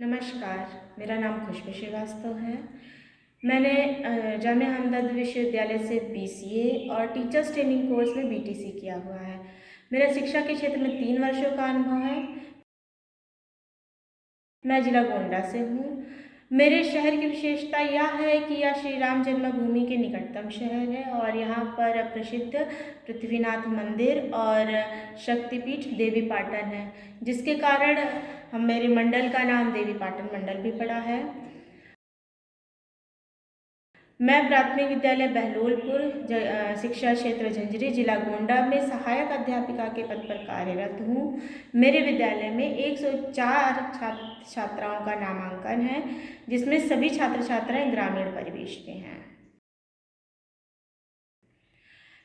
नमस्कार, मेरा नाम खुशबू श्रीवास्तव है। मैंने जामिया हमदर्द विश्वविद्यालय से बीसीए और टीचर्स ट्रेनिंग कोर्स में बीटीसी किया हुआ है। मेरा शिक्षा के क्षेत्र में 3 वर्षों का अनुभव है। मैं जिला गोंडा से हूँ। मेरे शहर की विशेषता यह है कि यह श्री राम जन्मभूमि के निकटतम शहर है और यहाँ पर प्रसिद्ध पृथ्वीनाथ मंदिर और शक्तिपीठ देवीपाटन है, जिसके कारण मेरे मंडल का नाम देवीपाटन मंडल भी पड़ा है। मैं प्राथमिक विद्यालय बहलोलपुर शिक्षा क्षेत्र झंझरी जिला गोंडा में सहायक अध्यापिका के पद पर कार्यरत हूँ। मेरे विद्यालय में 104 छात्राओं का नामांकन है, जिसमें सभी छात्र छात्राएं ग्रामीण परिवेश के हैं।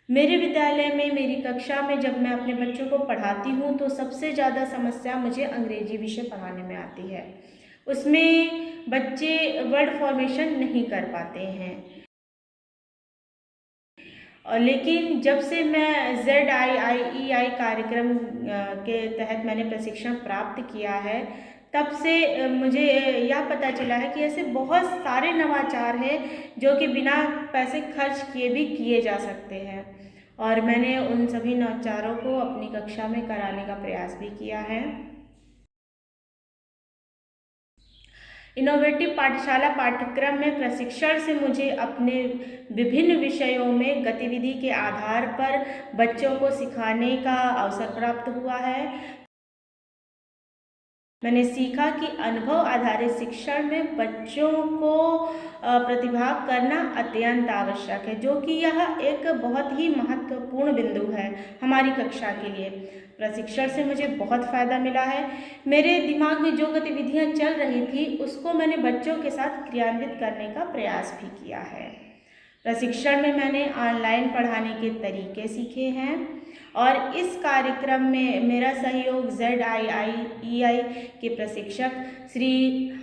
मेरे विद्यालय में मेरी कक्षा में जब मैं अपने बच्चों को पढ़ाती हूँ तो सबसे ज़्यादा समस्या मुझे अंग्रेजी विषय पढ़ाने में आती है। उसमें बच्चे वर्ड फॉर्मेशन नहीं कर पाते हैं। और लेकिन जब से मैं ZIIEI कार्यक्रम के तहत मैंने प्रशिक्षण प्राप्त किया है, तब से मुझे यह पता चला है कि ऐसे बहुत सारे नवाचार हैं जो कि बिना पैसे खर्च किए भी किए जा सकते हैं, और मैंने उन सभी नवाचारों को अपनी कक्षा में कराने का प्रयास भी किया है। इनोवेटिव पाठशाला पाठ्यक्रम में प्रशिक्षण से मुझे अपने विभिन्न विषयों में गतिविधि के आधार पर बच्चों को सिखाने का अवसर प्राप्त हुआ है। मैंने सीखा कि अनुभव आधारित शिक्षण में बच्चों को प्रतिभाग करना अत्यंत आवश्यक है, जो कि यह एक बहुत ही महत्वपूर्ण बिंदु है हमारी कक्षा के लिए। प्रशिक्षण से मुझे बहुत फ़ायदा मिला है। मेरे दिमाग में जो गतिविधियां चल रही थी उसको मैंने बच्चों के साथ क्रियान्वित करने का प्रयास भी किया है। प्रशिक्षण में मैंने ऑनलाइन पढ़ाने के तरीके सीखे हैं और इस कार्यक्रम में मेरा सहयोग ZIIEI के प्रशिक्षक श्री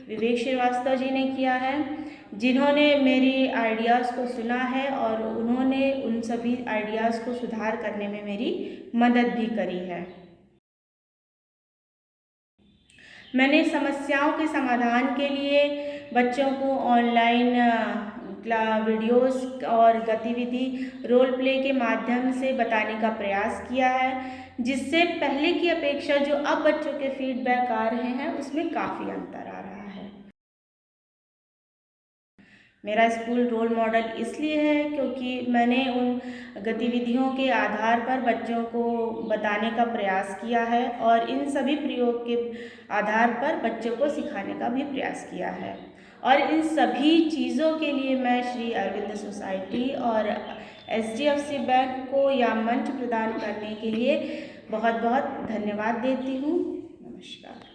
विवेक श्रीवास्तव जी ने किया है, जिन्होंने मेरी आइडियाज़ को सुना है और उन्होंने उन सभी आइडियाज़ को सुधार करने में मेरी मदद भी करी है। मैंने समस्याओं के समाधान के लिए बच्चों को ऑनलाइन वीडियोस और गतिविधि रोल प्ले के माध्यम से बताने का प्रयास किया है, जिससे पहले की अपेक्षा जो अब बच्चों के फीडबैक आ रहे हैं उसमें काफ़ी अंतर आ रहा है। मेरा स्कूल रोल मॉडल इसलिए है क्योंकि मैंने उन गतिविधियों के आधार पर बच्चों को बताने का प्रयास किया है और इन सभी प्रयोग के आधार पर बच्चों को सिखाने का भी प्रयास किया है, और इन सभी चीज़ों के लिए मैं श्री अरविंद सोसाइटी और HDFC बैंक को यह मंच प्रदान करने के लिए बहुत बहुत धन्यवाद देती हूँ। नमस्कार।